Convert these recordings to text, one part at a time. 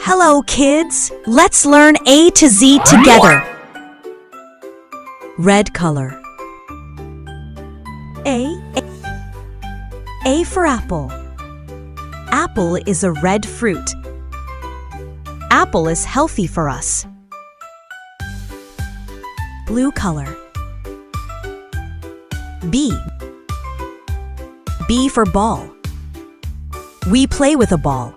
Hello, kids! Let's learn A to Z together. Red color. A for apple. Apple is a red fruit. Apple is healthy for us. Blue color. B. B for ball. We play with a ball.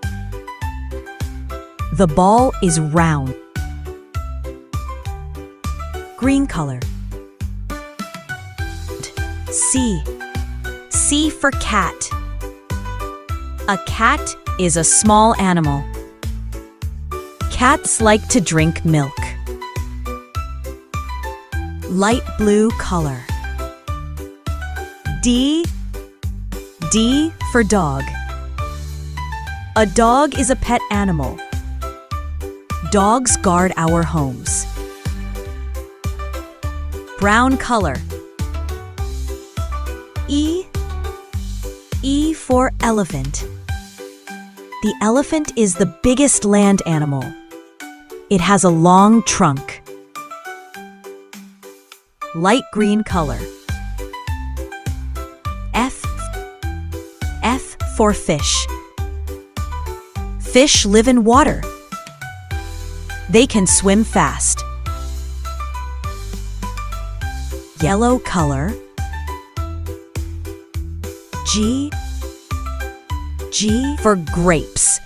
The ball is round. Green color. C. C for cat. A cat is a small animal. Cats like to drink milk. Light blue color. D. D for dog. A dog is a pet animal. Dogs guard our homes. Brown color. E. E for elephant. The elephant is the biggest land animal. It has a long trunk. Light green color. F. F for fish. Fish live in water. They can swim fast. Yellow color. G. G for grapes.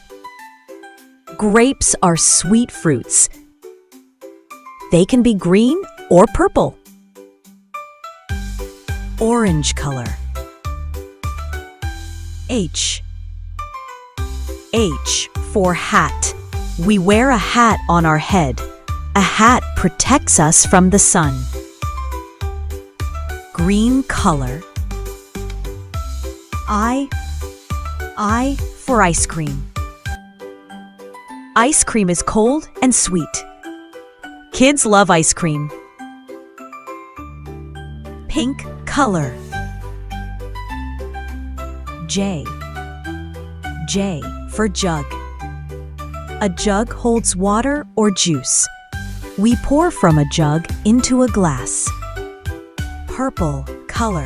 Grapes are sweet fruits. They can be green or purple. Orange color. H. H for hat. We wear a hat on our head. A hat protects us from the sun. Green color. I for ice cream. Ice cream is cold and sweet. Kids love ice cream. Pink color. J. J for jug. A jug holds water or juice. We pour from a jug into a glass. Purple color.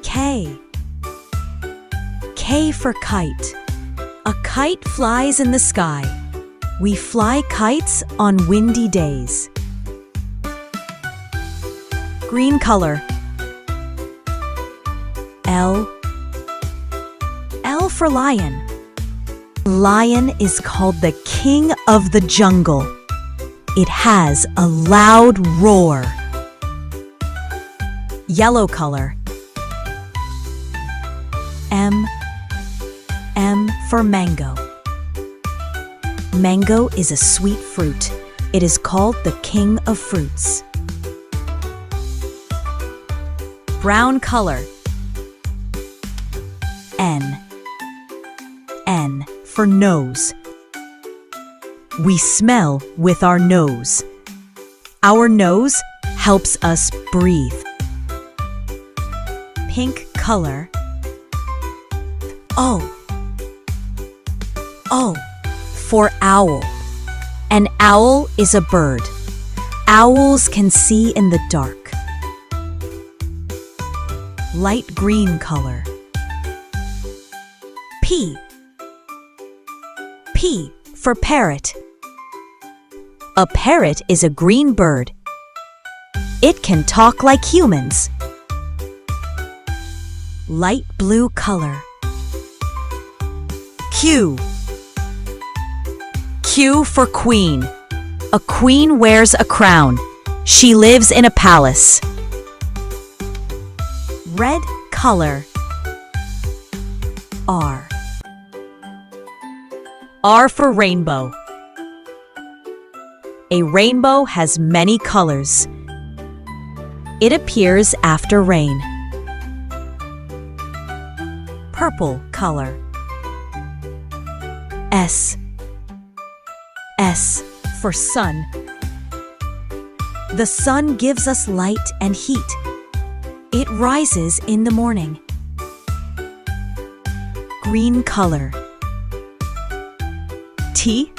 K. K for kite. A kite flies in the sky. We fly kites on windy days. Green color. L. L for lion. Lion is called the king of the jungle. It has a loud roar. Yellow color. M. M for mango. Mango is a sweet fruit. It is called the king of fruits. Brown color. N. N for nose. We smell with our nose. Our nose helps us breathe. Pink color. O. O for owl. An owl is a bird. Owls can see in the dark. Light green color. P. P for parrot. A parrot is a green bird. It can talk like humans. Light blue color. Q. Q for queen. A queen wears a crown. She lives in a palace. Red color. R. R for rainbow. A rainbow has many colors. It appears after rain. Purple color. S. S for sun. The sun gives us light and heat. It rises in the morning. Green color. T?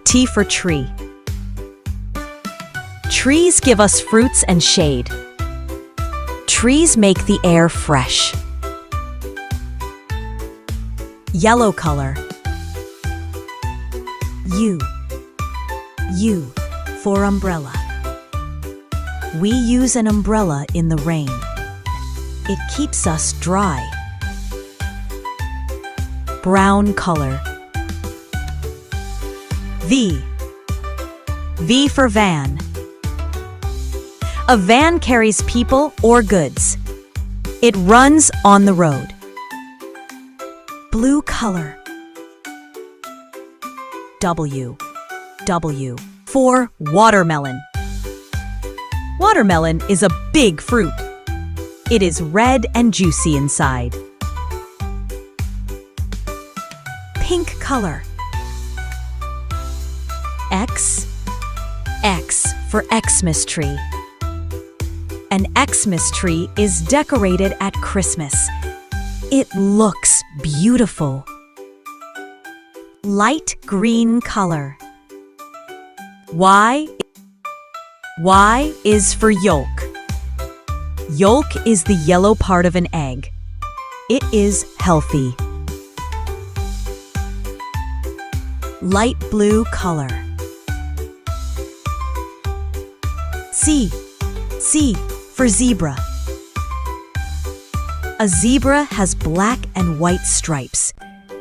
T for tree. Trees give us fruits and shade. Trees make the air fresh. Yellow color. U. U for umbrella. We use an umbrella in the rain. It keeps us dry. Brown color. V. V for van. A van carries people or goods. It runs on the road. Blue color. W. W for watermelon. Watermelon is a big fruit. It is red and juicy inside. Pink color. X. X for Xmas tree. An Xmas tree is decorated at Christmas. It looks beautiful. Light green color. Y. Y is for yolk. Yolk is the yellow part of an egg. It is healthy. Light blue color. C. C for zebra. A zebra has black and white stripes.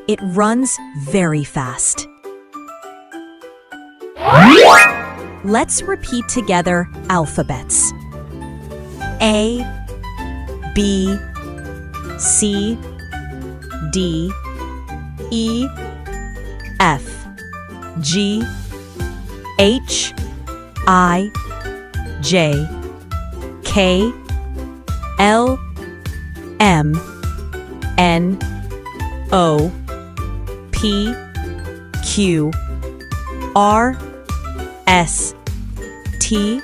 It runs very fast. Let's repeat together alphabets. A, B, C, D, E, F, G, H, I, J, K, L, M, N, O, P, Q, R, S, T,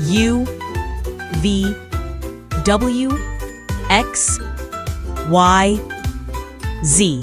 U, V, W, X, Y, Z.